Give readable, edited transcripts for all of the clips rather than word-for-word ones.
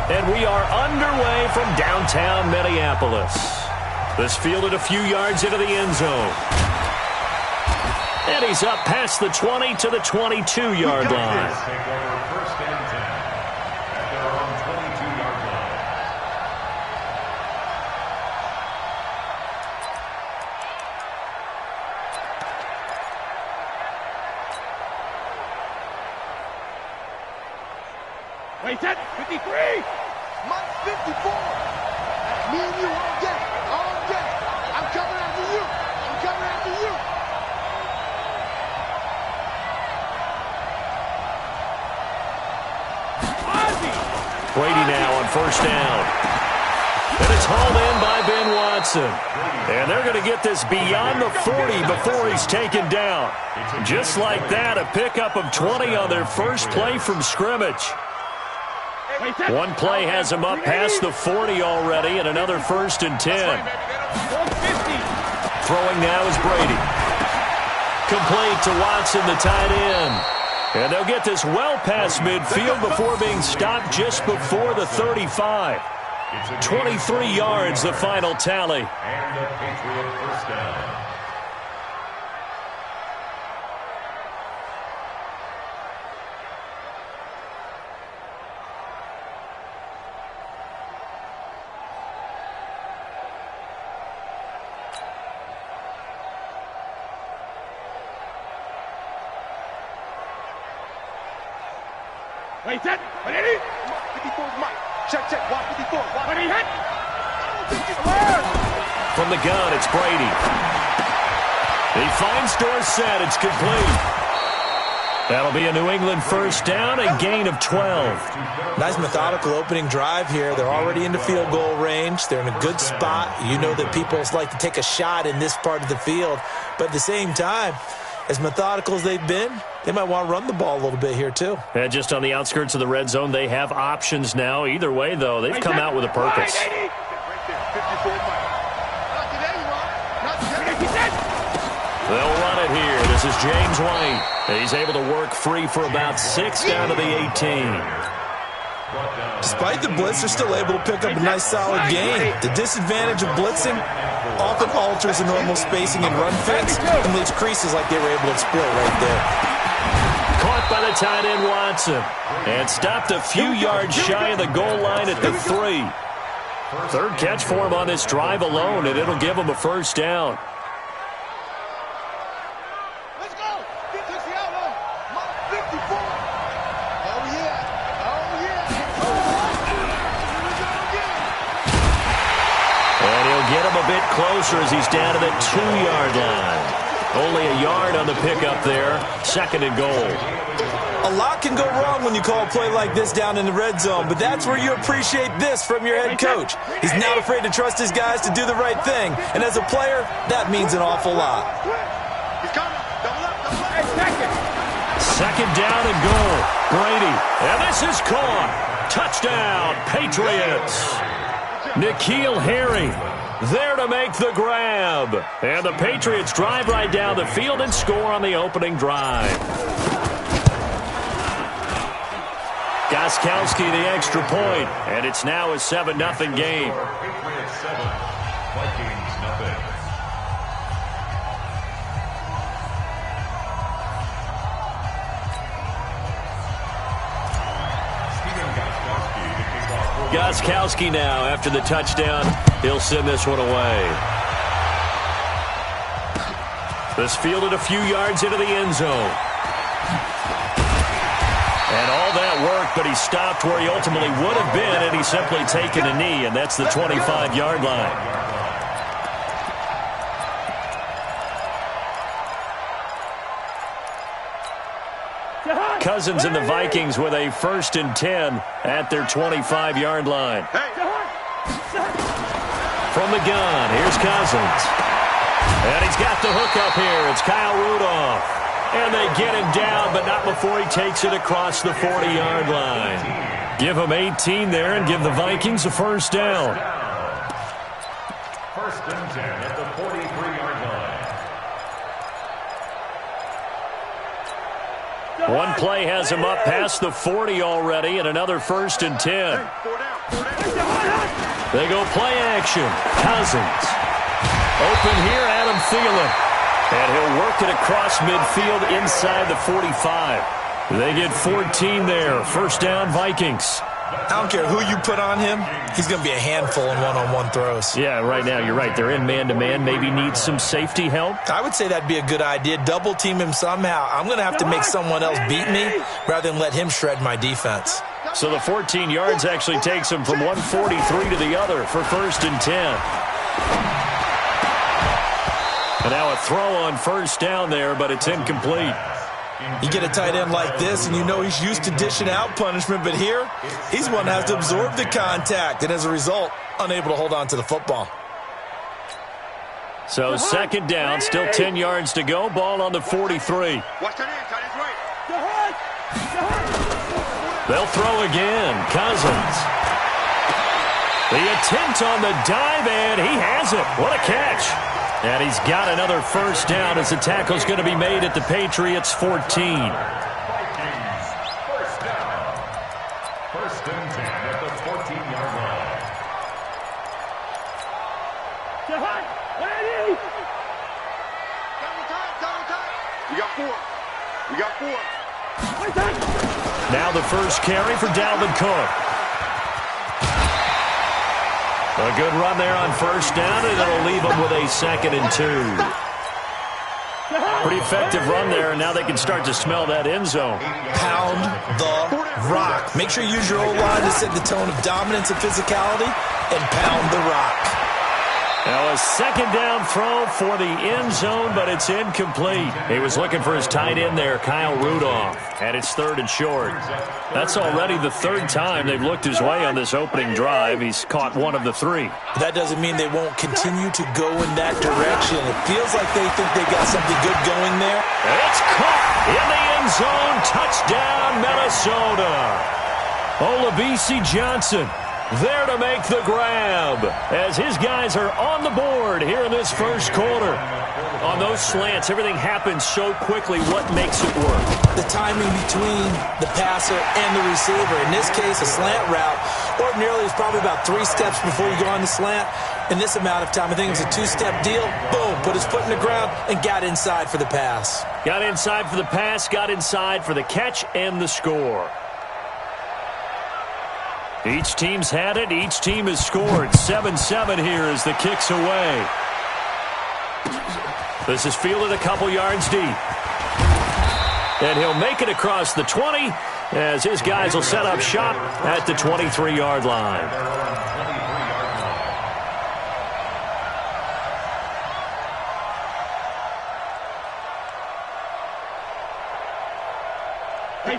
And we are underway from downtown Minneapolis. This fielded a few yards into the end zone. And he's up past the 20 to the 22-yard line. First and 10 at their own 22-yard line. Wait, that 53. Mike 54. Me and you all day. All day. I'm coming after you. I'm coming after you. Brady now on first down. And it's hauled in by Ben Watson. And they're going to get this beyond the 40 before he's taken down. Just like that, a pickup of 20 on their first play from scrimmage. One play has him up past the 40 already, and another first and 10. Throwing now is Brady. Complete to Watson, the tight end. And they'll get this well past midfield before being stopped just before the 35. 23 yards, the final tally. And the Patriot first down. Wait, that. What did he? 54's Mike. Check. Watch 54. What did he hit? From the gun, it's Brady. He finds Dorsett. It's complete. That'll be a New England first down, a gain of 12. Nice methodical opening drive here. They're already into field goal range. They're in a good spot. You know that people like to take a shot in this part of the field. But at the same time, as methodical as they've been, they might want to run the ball a little bit here too. And just on the outskirts of the red zone, they have options now. Either way, though, they've come out with a purpose. They'll run it here. This is James White. He's able to work free for about 6 down to the 18. Despite the blitz, they're still able to pick up a nice solid gain. The disadvantage of blitzing often alters the normal spacing and run fits and leaves creases like they were able to exploit right there. Caught by the tight end Watson and stopped a few yards shy of the goal line at the 3. Third catch for him on this drive alone, and it'll give him a first down. Let's go. Get to Seattle. Mike 54. Oh, yeah. Oh, yeah. And he'll get him a bit closer as he's down to the 2-yard line. Only a yard on the pickup there. Second and goal. A lot can go wrong when you call a play like this down in the red zone, but that's where you appreciate this from your head coach. He's not afraid to trust his guys to do the right thing, and as a player, that means an awful lot. He's coming. Double up. Second down and goal. Brady. And this is caught. Touchdown, Patriots. N'Keal Harry there to make the grab. And the Patriots drive right down the field and score on the opening drive. Gostkowski the extra point, and it's now a 7-0 game. Patriots 7, Vikings nothing. Gostkowski now after the touchdown. He'll send this one away. This fielded a few yards into the end zone. And all that work, but he stopped where he ultimately would have been, and he's simply taken a knee, and that's the 25-yard line. Cousins and the Vikings with a 1st and 10 at their 25-yard line. From the gun, here's Cousins. And he's got the hook up here. It's Kyle Rudolph. And they get him down, but not before he takes it across the 40-yard line. Give him 18 there and give the Vikings a first down. 1st and 10 at the 43-yard line. One play has him up past the 40 already, and another 1st and 10. They go play action. Cousins. Open here, Adam Thielen. And he'll work it across midfield inside the 45. They get 14 there. 1st down, Vikings. I don't care who you put on him. He's going to be a handful in one-on-one throws. Yeah, right now, you're right. They're in man-to-man. Maybe need some safety help. I would say that'd be a good idea. Double team him somehow. I'm going to have to make someone else beat me rather than let him shred my defense. So the 14 yards actually takes him from 143 to the other for 1st and 10. And now a throw on 1st down there, but it's incomplete. You get a tight end like this, and you know he's used to dishing out punishment, but here, he's one that has to absorb the contact, and as a result, unable to hold on to the football. So 2nd down, still 10 yards to go, ball on the 43. They'll throw again, Cousins. The attempt on the dive, and he has it. What a catch. And he's got another 1st down as the tackle's going to be made at the Patriots' 14. 1st down. 1st and 10 at the 14-yard line. We got 4. Now the first carry for Dalvin Cook. A good run there on 1st down, and it'll leave them with a 2nd and 2. Pretty effective run there, and now they can start to smell that end zone. Pound the rock. Make sure you use your O-line to set the tone of dominance and physicality, and pound the rock. Now a 2nd down throw for the end zone, but it's incomplete. He was looking for his tight end there, Kyle Rudolph, and it's 3rd and short. That's already the 3rd time they've looked his way on this opening drive. He's caught 1 of the 3. That doesn't mean they won't continue to go in that direction. It feels like they think they got something good going there. It's caught in the end zone. Touchdown, Minnesota. Olabisi Johnson there to make the grab as his guys are on the board here in this 1st quarter. On those slants, everything happens so quickly. What makes it work? The timing between the passer and the receiver. In this case, a slant route ordinarily is probably about 3 steps before you go on the slant. In this amount of time, I think it was a 2-step deal. Boom, put his foot in the ground and got inside for the pass. Got inside for the pass, got inside for the catch and the score. Each team's had it. Each team has scored. 7-7 here as the kick's away. This is fielded a couple yards deep. And he'll make it across the 20 as his guys will set up shop at the 23-yard line.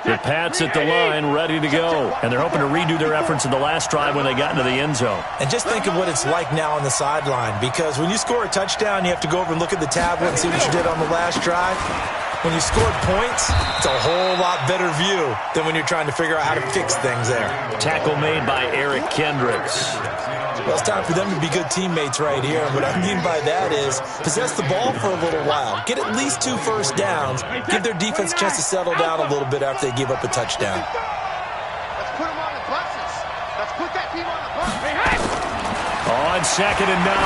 The Pats at the line, ready to go. And they're hoping to redo their efforts in the last drive when they got into the end zone. And just think of what it's like now on the sideline, because when you score a touchdown, you have to go over and look at the tablet and see what you did on the last drive. When you scored points, it's a whole lot better view than when you're trying to figure out how to fix things there. Tackle made by Eric Kendricks. Well, it's time for them to be good teammates right here. And what I mean by that is possess the ball for a little while. Get at least 2 first downs. Give their defense a chance to settle down a little bit after they give up a touchdown. Let's put them on the buses. Let's put that team on the bus. On 2nd and 9,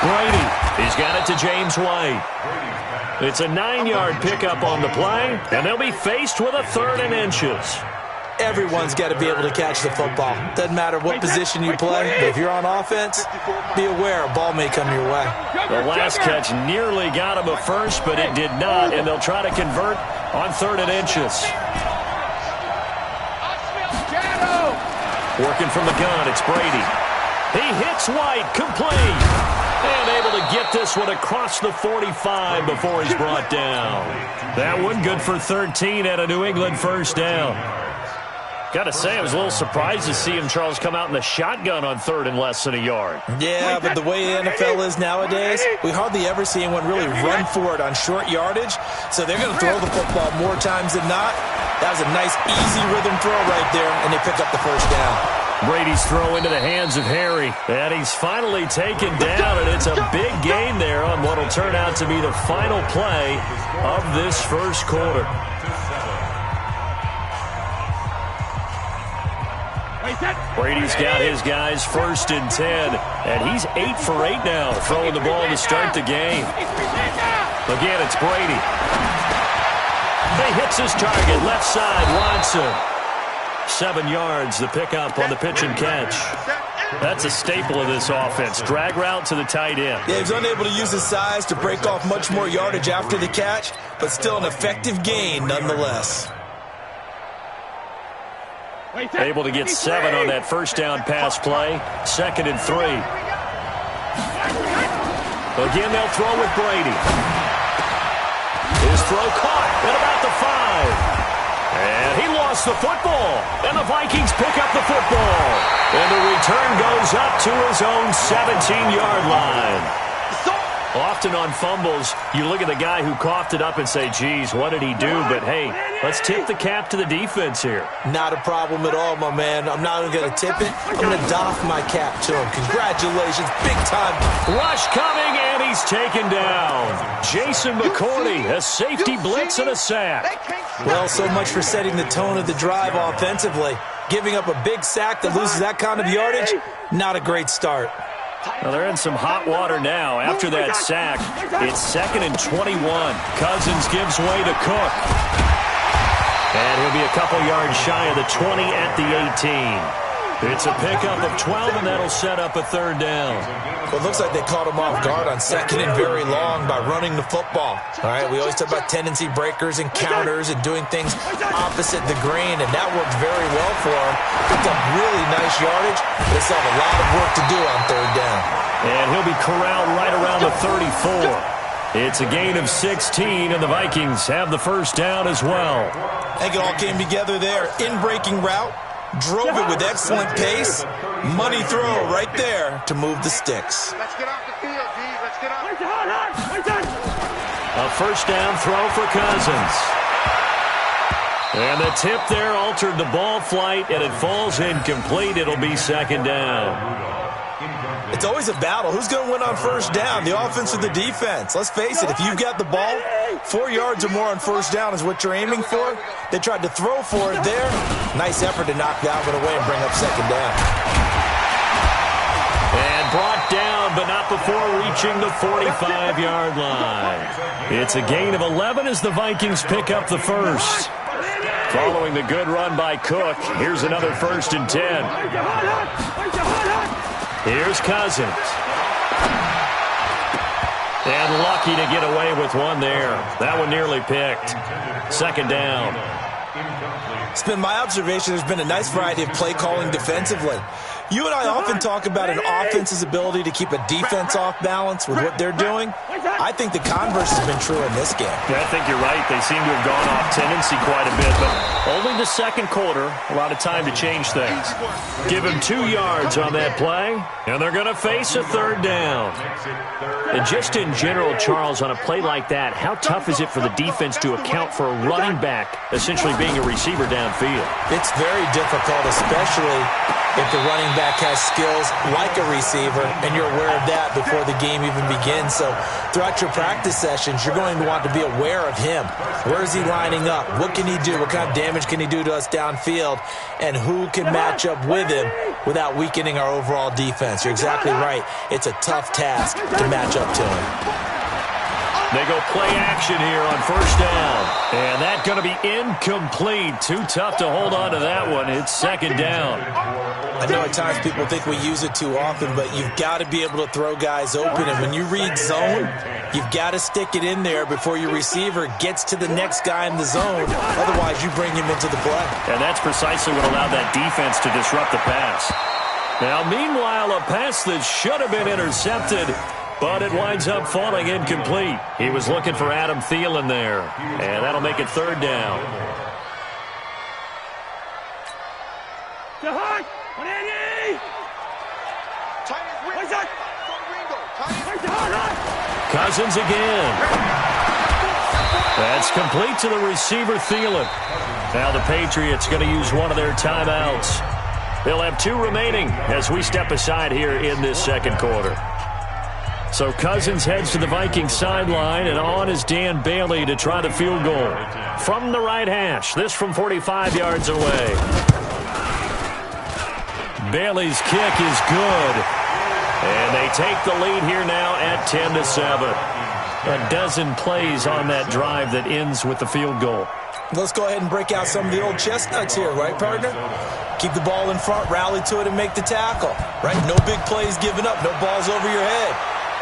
Brady. He's got it to James White. It's a 9-yard pickup on the play, and they'll be faced with a 3rd and inches. Everyone's got to be able to catch the football. Doesn't matter what position you play, but if you're on offense, be aware a ball may come your way. The last catch nearly got him a first, but it did not, and they'll try to convert on 3rd and inches. Working from the gun, it's Brady. He hits White, complete. And able to get this one across the 45 before he's brought down. That one good for 13 and a New England 1st down. Got to say, I was a little surprised to see him, Charles, come out in the shotgun on 3rd and less than a yard. Yeah, but the way the NFL is nowadays, we hardly ever see anyone really run for it on short yardage. So they're going to throw the football more times than not. That was a nice, easy rhythm throw right there, and they pick up the 1st down. Brady's throw into the hands of Harry. And he's finally taken down, and it's a big gain there on what will turn out to be the final play of this 1st quarter. Brady's got his guys 1st and 10, and he's 8 for 8 now, throwing the ball to start the game. Again, it's Brady. He hits his target, left side, Watson. 7 yards, the pickup on the pitch and catch. That's a staple of this offense. Drag route to the tight end. Yeah, he's unable to use his size to break off much more yardage after the catch, but still an effective gain nonetheless. Able to get 7 on that first down pass play. 2nd and 3. Again, they'll throw with Brady. His throw caught at about the 5. And he lost the football. And the Vikings pick up the football. And the return goes up to his own 17-yard line. Often on fumbles, you look at the guy who coughed it up and say, geez, what did he do? But, hey, let's tip the cap to the defense here. Not a problem at all, my man. I'm not even going to tip it. I'm going to doff my cap to him. Congratulations. Big time. Rush coming, and he's taken down. Jason McCourty, a safety blitz and a sack. Well, so much for setting the tone of the drive offensively. Giving up a big sack that loses that kind of yardage, not a great start. Well, they're in some hot water now. After that sack, it's 2nd and 21. Cousins gives way to Cook. And he'll be a couple yards shy of the 20 at the 18. It's a pickup of 12, and that'll set up a 3rd down. Well, it looks like they caught him off guard on 2nd and very long by running the football. All right, we always talk about tendency breakers and counters and doing things opposite the grain, and that worked very well for him. Picked up really nice yardage, but they still have a lot of work to do on 3rd down. And he'll be corralled right around the 34. It's a gain of 16, and the Vikings have the 1st down as well. I think it all came together there. In-breaking route. Drove it with excellent pace. Money throw right there to move the sticks. Let's get off the field, D. Let's get off. A 1st down throw for Cousins. And the tip there altered the ball flight, and it falls incomplete. It'll be 2nd down. It's always a battle. Who's going to win on 1st down, the offense or the defense? Let's face it, if you've got the ball, 4 yards or more on 1st down is what you're aiming for. They tried to throw for it there. Nice effort to knock that one away and bring up 2nd down. And brought down, but not before reaching the 45-yard line. It's a gain of 11 as the Vikings pick up the 1st. Following the good run by Cook, here's another 1st and 10. Here's Cousins. And lucky to get away with one there. That one nearly picked. 2nd down. It's been my observation there's been a nice variety of play calling defensively. You and I often talk about an offense's ability to keep a defense off balance with what they're doing. I think the converse has been true in this game. Yeah, I think you're right. They seem to have gone off tendency quite a bit, but only the 2nd quarter, a lot of time to change things. Give him 2 yards on that play, and they're going to face a 3rd down. And just in general, Charles, on a play like that, how tough is it for the defense to account for a running back essentially being a receiver downfield? It's very difficult, especially if the running back has skills like a receiver, and you're aware of that before the game even begins. So throughout your practice sessions, you're going to want to be aware of him. Where is he lining up? What can he do? What kind of damage can he do to us downfield? And who can match up with him without weakening our overall defense? You're exactly right. It's a tough task to match up to him. They go play action here on 1st down. And that's going to be incomplete. Too tough to hold on to that one. It's 2nd down. I know at times people think we use it too often, but you've got to be able to throw guys open. And when you read zone, you've got to stick it in there before your receiver gets to the next guy in the zone. Otherwise, you bring him into the play. And that's precisely what allowed that defense to disrupt the pass. Now, meanwhile, a pass that should have been intercepted, but it winds up falling incomplete. He was looking for Adam Thielen there, and that'll make it 3rd down. Cousins again. That's complete to the receiver, Thielen. Now the Patriots going to use one of their timeouts. They'll have 2 remaining as we step aside here in this 2nd quarter. So Cousins heads to the Vikings sideline, and on is Dan Bailey to try the field goal. From the right hash, this from 45 yards away. Bailey's kick is good. And they take the lead here now at 10-7. A dozen plays on that drive that ends with the field goal. Let's go ahead and break out some of the old chestnuts here, right, partner? Keep the ball in front, rally to it, and make the tackle, right? No big plays given up, no balls over your head.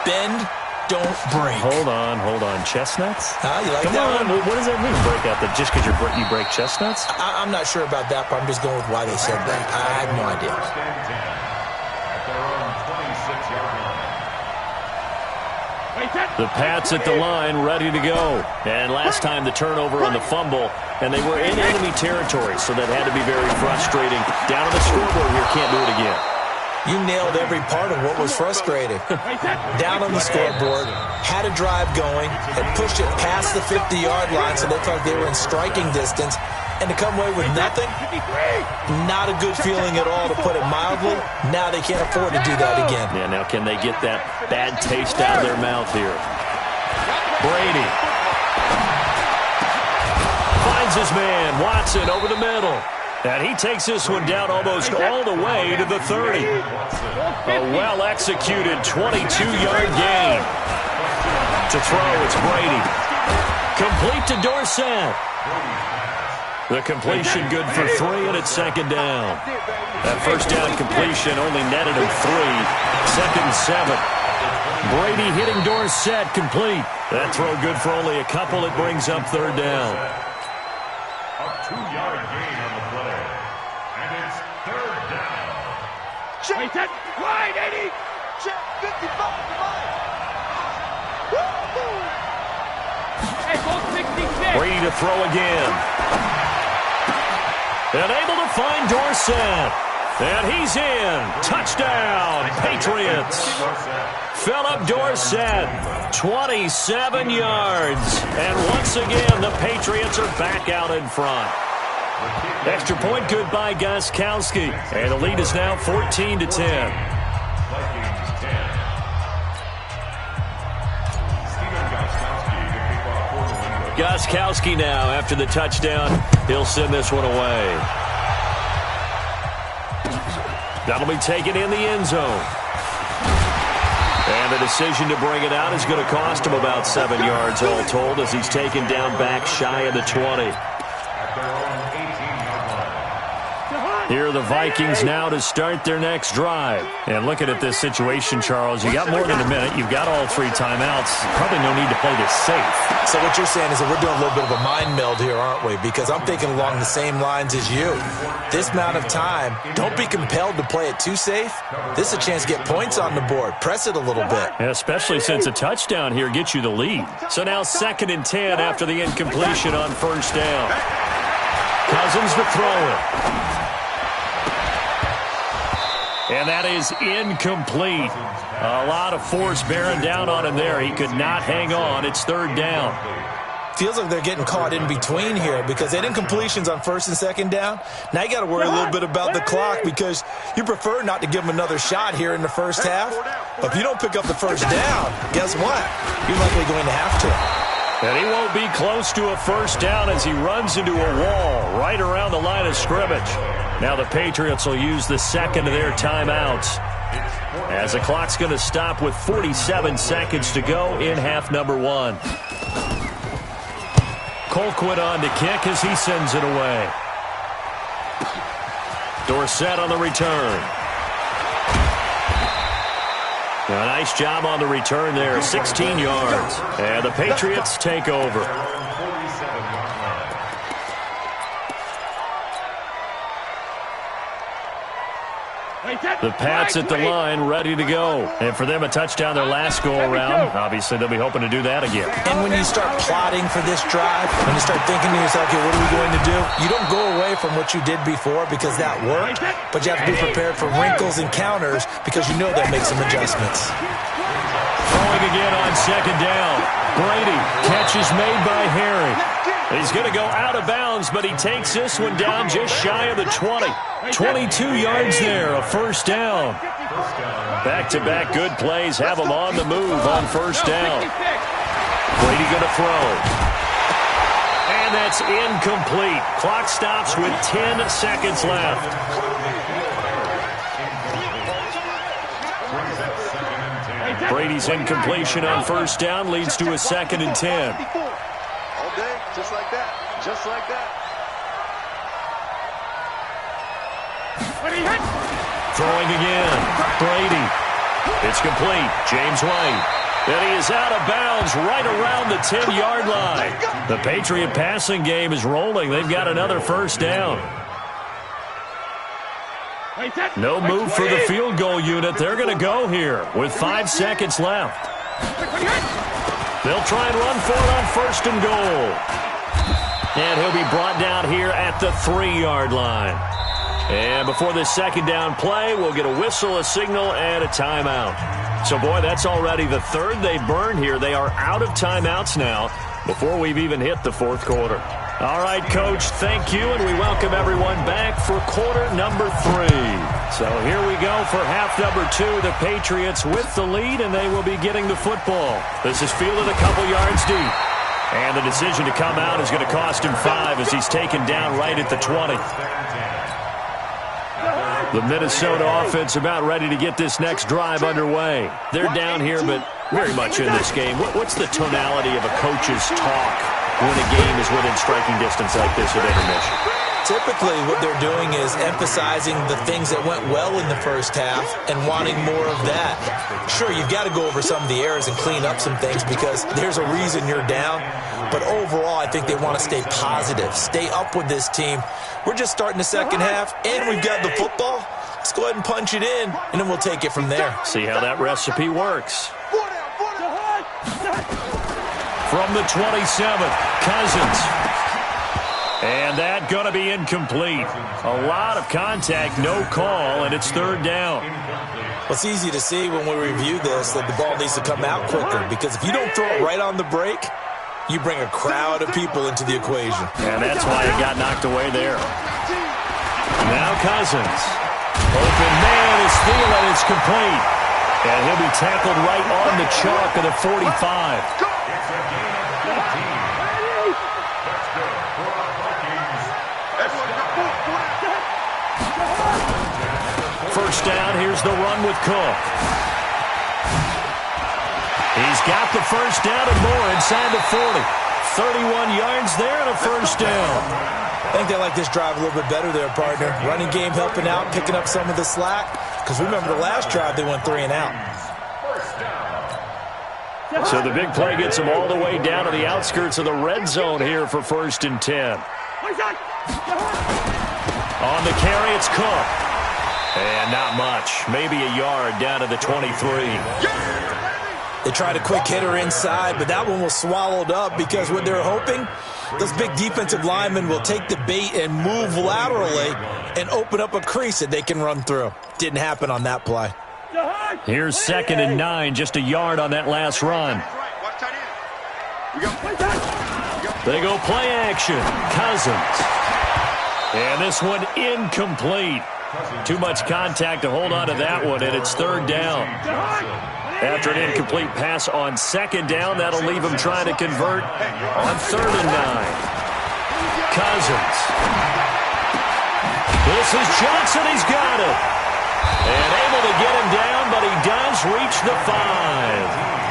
Bend, don't break. Hold on. Chestnuts? You like Come that on. one? What does that mean, break out? That just because you break chestnuts? I'm not sure about that, but I'm just going with why they said that. I have no idea. The Pats at the line, ready to go. And last time the turnover on the fumble, and they were in enemy territory, so that had to be very frustrating. Down on the scoreboard here, can't do it again. You nailed every part of what was frustrating. Down on the scoreboard, had a drive going, had pushed it past the 50-yard line so they felt like they were in striking distance, and to come away with nothing, not a good feeling at all, to put it mildly. Now they can't afford to do that again. Yeah, now can they get that bad taste out of their mouth here? Brady finds his man, Watson, over the middle. And he takes this one down almost all the way to the 30. A well-executed 22-yard gain. To throw, it's Brady. Complete to Dorsett. The completion good for 3, and it's second down. That first down completion only netted him 3. Second and 7. Brady hitting Dorsett, complete. That throw good for only a couple. It brings up third down. A 2-yard gain on the play. And it's third down. Wait, that wide, 80. Check 55 to mine. Hey, ball 66. Brady to throw again. And able to find Dorsett. And he's in. Touchdown, Patriots. Philip Dorsett, 27 yards. And once again, the Patriots are back out in front. Extra point good by Gostkowski. And the lead is now 14-10. Gostkowski now, after the touchdown, he'll send this one away. That'll be taken in the end zone. And the decision to bring it out is going to cost him about 7 yards all told, as he's taken down back shy of the 20. Here are the Vikings now to start their next drive. And looking at this situation, Charles, you got more than a minute. You've got all 3 timeouts. Probably no need to play this safe. So what you're saying is that we're doing a little bit of a mind meld here, aren't we? Because I'm thinking along the same lines as you. This amount of time, don't be compelled to play it too safe. This is a chance to get points on the board. Press it a little bit. Yeah, especially since a touchdown here gets you the lead. So now 2nd and 10 after the incompletion on first down. Cousins to throw it. And that is incomplete. A lot of force bearing down on him there. He could not hang on. It's third down. Feels like they're getting caught in between here because they did incompletions on 1st and 2nd down. Now you got to worry a little bit about the clock because you prefer not to give them another shot here in the first half. But if you don't pick up the first down, guess what? You're likely going to have to. And he won't be close to a first down as he runs into a wall right around the line of scrimmage. Now the Patriots will use the 2nd of their timeouts, as the clock's going to stop with 47 seconds to go in half number 1. Colquitt on to kick as he sends it away. Dorsett on the return. A nice job on the return there, 16 yards. And the Patriots take over. The Pats at the line, ready to go. And for them, a touchdown their last go-around. Obviously, they'll be hoping to do that again. And when you start plotting for this drive, when you start thinking to yourself, okay, what are we going to do? You don't go away from what you did before because that worked, but you have to be prepared for wrinkles and counters because you know they'll make some adjustments. Throwing again on 2nd down. Brady, catch is made by Harry. He's going to go out of bounds, but he takes this one down just shy of the 20. 22 yards there, a first down. Back-to-back good plays have him on the move on first down. Brady going to throw. And that's incomplete. Clock stops with 10 seconds left. Brady's incompletion on first down leads to a 2nd and 10. All day, just like that. Just like that. Throwing again. Brady. It's complete. James White. And he is out of bounds right around the 10-yard line. The Patriot passing game is rolling. They've got another first down. No move for the field goal unit. They're going to go here with 5 seconds left. They'll try and run for it on 1st and goal. And he'll be brought down here at the 3-yard line. And before this 2nd down play, we'll get a whistle, a signal, and a timeout. So, boy, that's already the 3rd they burned here. They are out of timeouts now before we've even hit the 4th quarter. All right, Coach, thank you, and we welcome everyone back for quarter number 3. So here we go for half number 2. The Patriots with the lead, and they will be getting the football. This is fielded a couple yards deep. And the decision to come out is going to cost him 5 as he's taken down right at the 20. The Minnesota offense about ready to get this next drive underway. They're down here, but very much in this game. What's the tonality of a coach's talk when a game is within striking distance like this at intermission? Typically, what they're doing is emphasizing the things that went well in the first half and wanting more of that. Sure, you've got to go over some of the errors and clean up some things because there's a reason you're down. But overall, I think they want to stay positive, stay up with this team. We're just starting the second half, and we've got the football. Let's go ahead and punch it in, and then we'll take it from there. See how that recipe works. From the 27th, Cousins. And that going to be incomplete. A lot of contact, no call, and it's 3rd down. Well, it's easy to see when we review this that the ball needs to come out quicker because if you don't throw it right on the break, you bring a crowd of people into the equation. And that's why it got knocked away there. Now Cousins. Open man is Thielen. It's complete. And he'll be tackled right on the chalk of the 45. First down, here's the run with Cook. He's got the first down and more inside the 40. 31 yards there and a first down. I think they like this drive a little bit better there, partner. Running game helping out, picking up some of the slack. Because remember the last drive, they went 3 and out. So the big play gets them all the way down to the outskirts of the red zone here for 1st and 10. On the carry, it's Cook. And not much. Maybe a yard down to the 23. They tried a quick hitter inside, but that one was swallowed up because what they're hoping, those big defensive linemen will take the bait and move laterally and open up a crease that they can run through. Didn't happen on that play. Here's 2nd and 9, just a yard on that last run. They go play action. Cousins. And this one incomplete. Too much contact to hold on to that one, and it's 3rd down. After an incomplete pass on 2nd down, that'll leave him trying to convert on 3rd and 9. Cousins. This is Johnson. He's got it. And able to get him down, but he does reach the 5.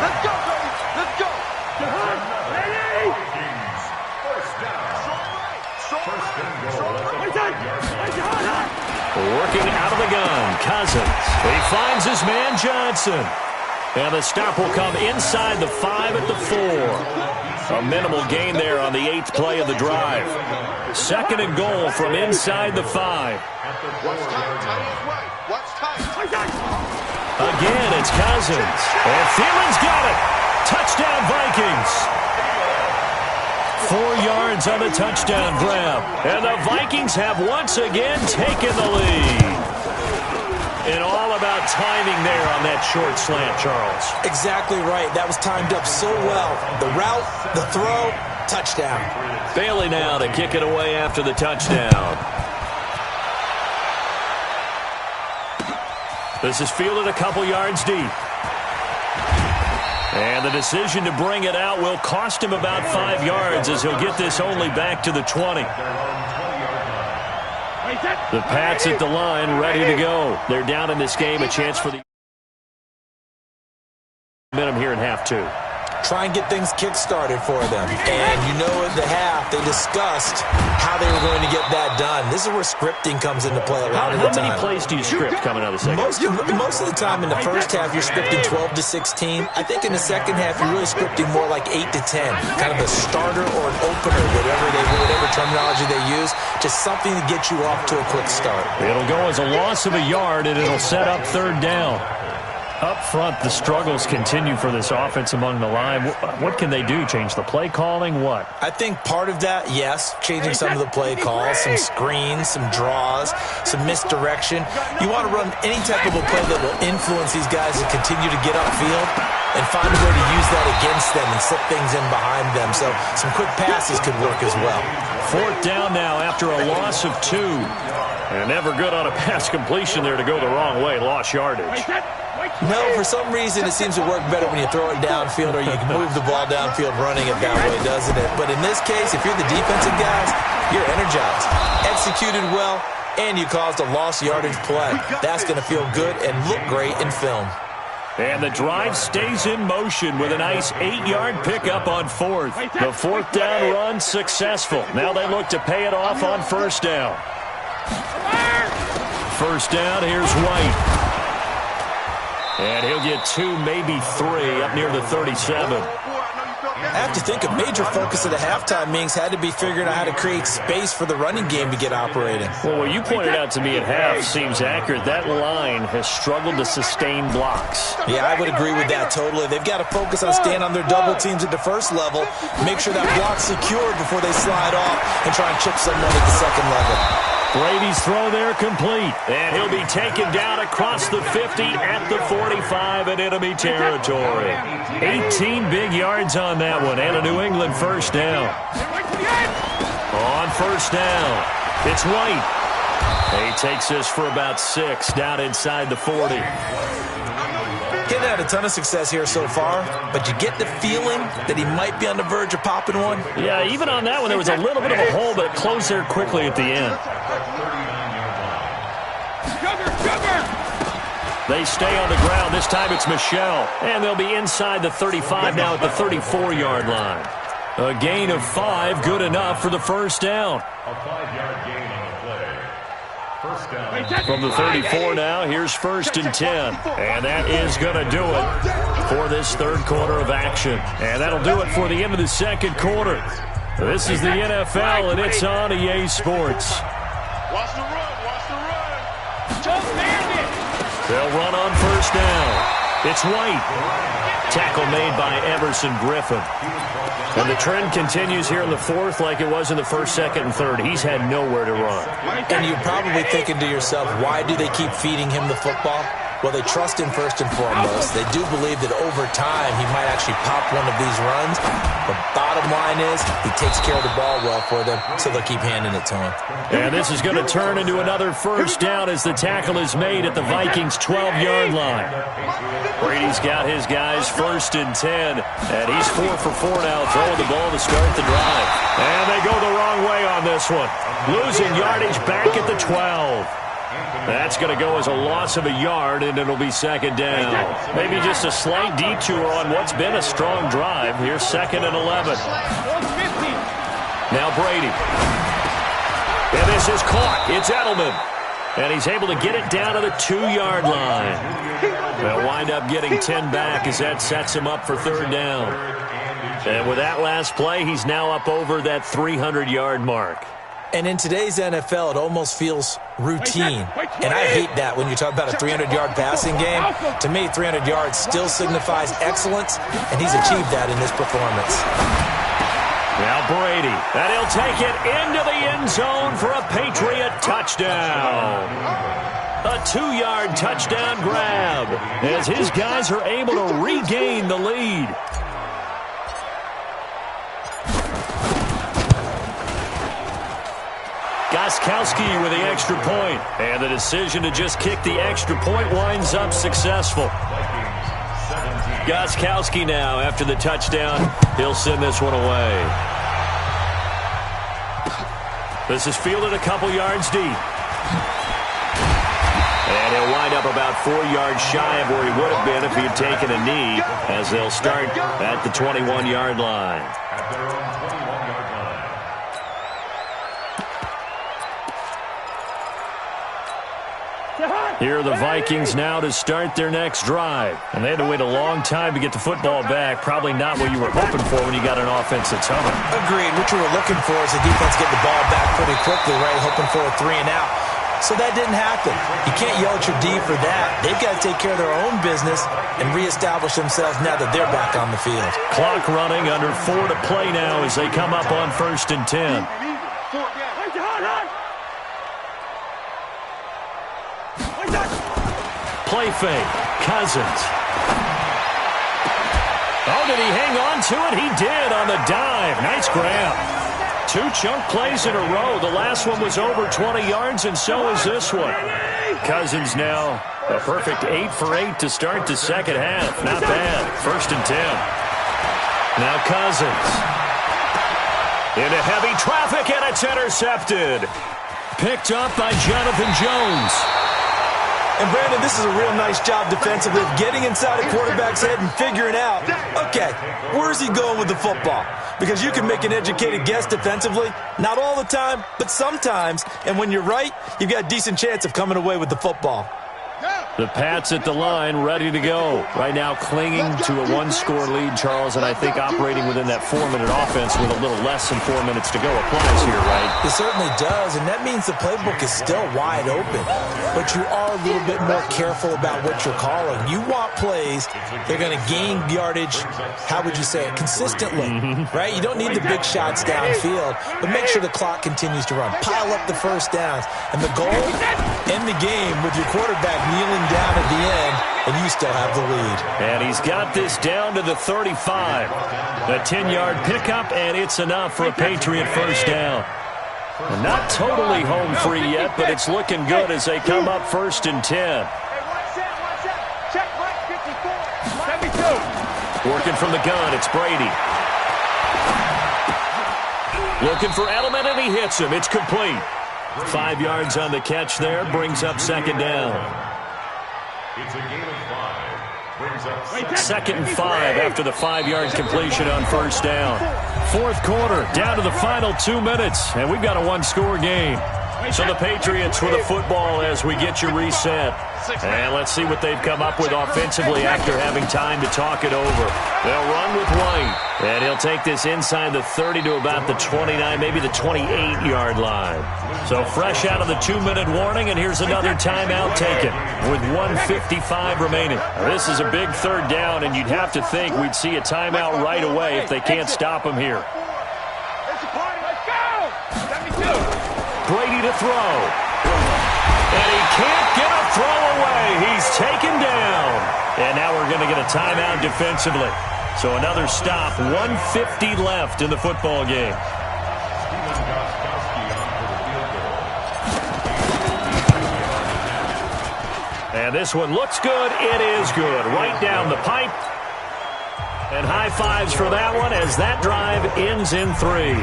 Let's go, baby. Let's go. Working out of the gun, Cousins. He finds his man, Johnson. And the stop will come inside the 5 at the 4. A minimal gain there on the 8th play of the drive. 2nd and goal from inside the 5. Again, it's Cousins. And Thielen's got it. Touchdown, Vikings. 4 yards on the touchdown grab. And the Vikings have once again taken the lead. And all about timing there on that short slant, Charles. Exactly right. That was timed up so well. The route, the throw, touchdown. Bailey now to kick it away after the touchdown. This is fielded a couple yards deep. And the decision to bring it out will cost him about 5 yards as he'll get this only back to the 20. The Pats at the line ready to go. They're down in this game, a chance for the momentum here in half two. Try and get things kick-started for them. And you know at the half, they discussed how they were going to get that done. This is where scripting comes into play a lot of the time. How many plays do you script coming out of the second? Most of the time in the first half, you're scripting 12 to 16. I think in the second half, you're really scripting more like 8 to 10. Kind of a starter or an opener, whatever terminology they use. Just something to get you off to a quick start. It'll go as a loss of a yard, and it'll set up third down. Up front, the struggles continue for this offense among the line. What can they do? Change the play calling? What? I think part of that, yes, changing some of the play calls, some screens, some draws, some misdirection. You want to run any type of a play that will influence these guys to continue to get upfield and find a way to use that against them and slip things in behind them. So some quick passes could work as well. Fourth down now after a loss of 2. And never good on a pass completion there to go the wrong way. Lost yardage. No, for some reason it seems to work better when you throw it downfield or you can move the ball downfield running it that way, doesn't it? But in this case, if you're the defensive guys, you're energized, executed well, and you caused a lost yardage play. That's going to feel good and look great in film. And the drive stays in motion with a nice 8-yard pickup on fourth. The fourth down run successful. Now they look to pay it off on first down. First down, here's White. And he'll get 2, maybe 3, up near the 37. I have to think a major focus of the halftime meetings had to be figuring out how to create space for the running game to get operating. Well, what you pointed out to me at half seems accurate. That line has struggled to sustain blocks. Yeah, I would agree with that totally. They've got to focus on staying on their double teams at the first level, make sure that block's secured before they slide off and try and chip someone at the second level. Brady's throw there complete, and he'll be taken down across the 50 at the 45 in enemy territory. 18 big yards on that one, and a New England first down. On first down, it's White. He takes this for about 6 down inside the 40. He's had a ton of success here so far, but you get the feeling that he might be on the verge of popping one. Yeah, even on that one, there was a little bit of a hole, but it closed there quickly at the end. They stay on the ground. This time it's Michelle, and they'll be inside the 35 now at the 34-yard line. A gain of 5, good enough for the first down. A 5-yard gain on the play. First down. From the 34 now, here's 1st and 10. And that is going to do it for this third quarter of action. And that'll do it for the end of the second quarter. This is the NFL, and it's on EA Sports. Watch the run. Watch the run. They'll run on first down. It's White. Tackle made by Emerson Griffin. And the trend continues here in the fourth like it was in the first, second, and third. He's had nowhere to run. And you're probably thinking to yourself, why do they keep feeding him the football? Well, they trust him first and foremost. They do believe that over time he might actually pop one of these runs. The bottom line is he takes care of the ball well for them, so they'll keep handing it to him. And this is going to turn into another first down as the tackle is made at the Vikings' 12-yard line. Brady's got his guys 1st and 10, and he's 4 for 4 now, throwing the ball to start the drive. And they go the wrong way on this one, losing yardage back at the 12. That's going to go as a loss of a yard, and it'll be second down. Maybe just a slight detour on what's been a strong drive. Here's 2nd and 11. Now Brady. And this is caught. It's Edelman. And he's able to get it down to the 2-yard line. They'll wind up getting 10 back as that sets him up for third down. And with that last play, he's now up over that 300-yard mark. And in today's NFL, it almost feels routine. And I hate that when you talk about a 300-yard passing game. To me, 300 yards still signifies excellence, and he's achieved that in this performance. Now Brady, and he'll take it into the end zone for a Patriot touchdown. A 2-yard touchdown grab as his guys are able to regain the lead. Gostkowski with the extra point, and the decision to just kick the extra point winds up successful. Gostkowski now, after the touchdown, he'll send this one away. This is fielded a couple yards deep. And he'll wind up about 4 yards shy of where he would have been if he had taken a knee, as they'll start at the 21-yard line. At their own 21-yard line. Here are the Vikings now to start their next drive. And they had to wait a long time to get the football back. Probably not what you were hoping for when you got an offense that's humming. Agreed. What you were looking for is the defense get the ball back pretty quickly, right? Hoping for a 3 and out. So that didn't happen. You can't yell at your D for that. They've got to take care of their own business and reestablish themselves now that they're back on the field. Clock running, under 4 to play now as they come up on 1st and 10. Play fake. Cousins. Oh, did he hang on to it? He did on the dive. Nice grab. 2 chunk plays in a row. The last one was over 20 yards, and so is this one. Cousins now a perfect 8 for 8 to start the second half. Not bad. 1st and 10. Now Cousins. Into heavy traffic, and it's intercepted. Picked up by Jonathan Jones. And, Brandon, this is a real nice job defensively of getting inside a quarterback's head and figuring out, okay, where's he going with the football? Because you can make an educated guess defensively. Not all the time, but sometimes. And when you're right, you've got a decent chance of coming away with the football. The Pats at the line, ready to go. Right now clinging to a 1-score lead, Charles, and I think operating within that 4-minute offense with a little less than 4 minutes to go applies here, right? It certainly does, and that means the playbook is still wide open. But you are a little bit more careful about what you're calling. You want plays, they're going to gain yardage, how would you say it, consistently, right? You don't need the big shots downfield, but make sure the clock continues to run. Pile up the first downs, and the goal, end the game with your quarterback kneeling down at the end, and you still have the lead. And he's got this down to the 35. A 10-yard pickup, and it's enough for a Patriot first down. And not totally home free yet, but it's looking good as they come up 1st and 10. Working from the gun, it's Brady. Looking for Edelman, and he hits him. It's complete. 5 yards on the catch there, brings up 2nd down. It's a gain of 5. Brings up 2nd and 5 after the 5-yard completion on 1st down. 4th quarter, down to the final 2 minutes, and we've got a 1-score game. So the Patriots with a football as we get you reset. And let's see what they've come up with offensively after having time to talk it over. They'll run with White, and he'll take this inside the 30 to about the 29, maybe the 28-yard line. So fresh out of the 2-minute warning, and here's another timeout taken with 1:55 remaining. Now, this is a big 3rd down, and you'd have to think we'd see a timeout right away if they can't stop him here. Brady to throw. And he can't get a throw away. He's taken down. And now we're going to get a timeout defensively. So another stop. 1:50 left in the football game. And this one looks good. It is good. Right down the pipe. And high fives for that one as that drive ends in 3.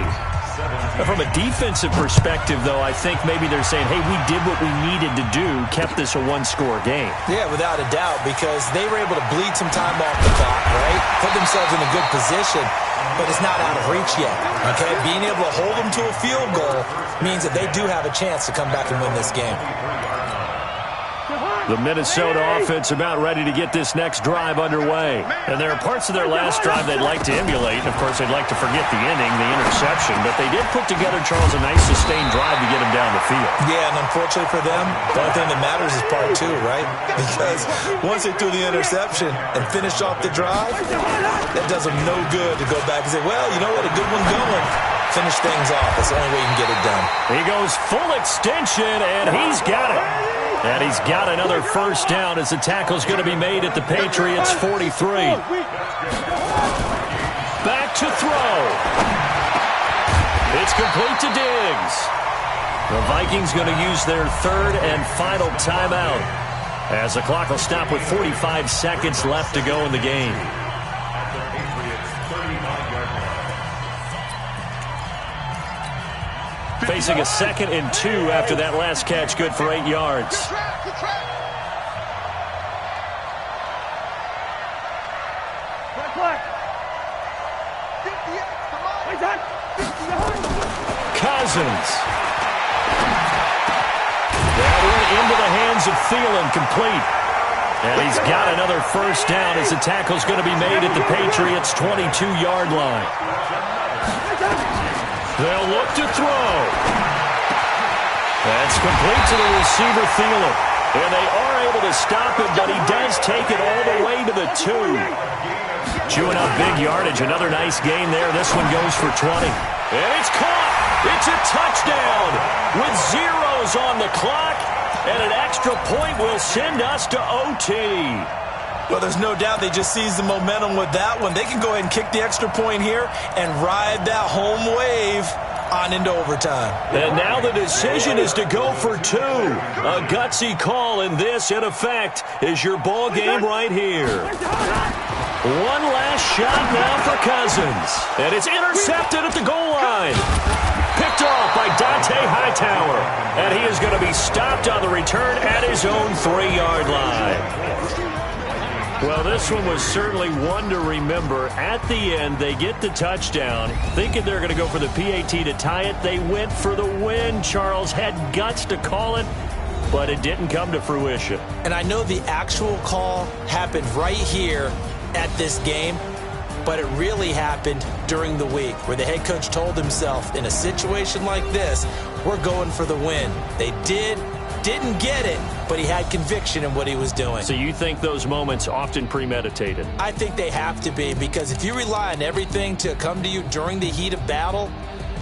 From a defensive perspective, though, I think maybe they're saying, hey, we did what we needed to do, kept this a 1-score game. Yeah, without a doubt, because they were able to bleed some time off the clock, right? Put themselves in a good position, but it's not out of reach yet, okay? Being able to hold them to a field goal means that they do have a chance to come back and win this game. The Minnesota offense about ready to get this next drive underway. And there are parts of their last drive they'd like to emulate. And, of course, they'd like to forget the inning, the interception. But they did put together, Charles, a nice sustained drive to get him down the field. Yeah, and unfortunately for them, the only thing that matters is part 2, right? Because once they threw the interception and finished off the drive, that does them no good to go back and say, well, you know what, a good one going. Finish things off. That's the only way you can get it done. He goes full extension, and he's got it. And he's got another first down as the tackle's going to be made at the Patriots' 43. Back to throw. It's complete to Diggs. The Vikings going to use their 3rd and final timeout as the clock will stop with 45 seconds left to go in the game. Facing a 2nd and 2 after that last catch, good for 8 yards. Good track. Cousins. That one into the hands of Thielen, complete. And he's got another first down as the tackle's going to be made at the Patriots' 22-yard line. They'll look to throw. That's complete to the receiver, Thielen. And they are able to stop him, but he does take it all the way to the 2. Chewing up big yardage. Another nice gain there. This one goes for 20. And it's caught. It's a touchdown with zeros on the clock. And an extra point will send us to OT. Well, there's no doubt they just seized the momentum with that one. They can go ahead and kick the extra point here and ride that home wave on into overtime. And now the decision is to go for 2. A gutsy call, and this, in effect, is your ball game right here. One last shot now for Cousins. And it's intercepted at the goal line. Picked off by Dante Hightower. And he is going to be stopped on the return at his own 3-yard line. Well, this one was certainly one to remember. At the end, they get the touchdown. Thinking they're going to go for the PAT to tie it. They went for the win. Charles had guts to call it, but it didn't come to fruition. And I know the actual call happened right here at this game, but it really happened during the week where the head coach told himself, in a situation like this, we're going for the win. They didn't get it, but he had conviction in what he was doing. So you think those moments often premeditated? I think they have to be, because if you rely on everything to come to you during the heat of battle,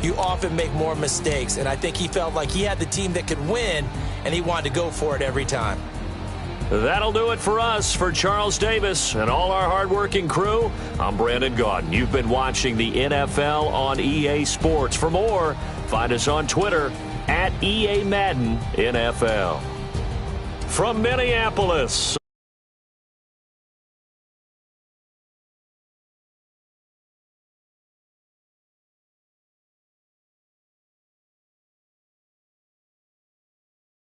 you often make more mistakes. And I think he felt like he had the team that could win, and he wanted to go for it every time. That'll do it for us. For Charles Davis and all our hardworking crew, I'm Brandon Gaudin. You've been watching the NFL on EA Sports. For more, find us on Twitter @EA Madden NFL. From Minneapolis.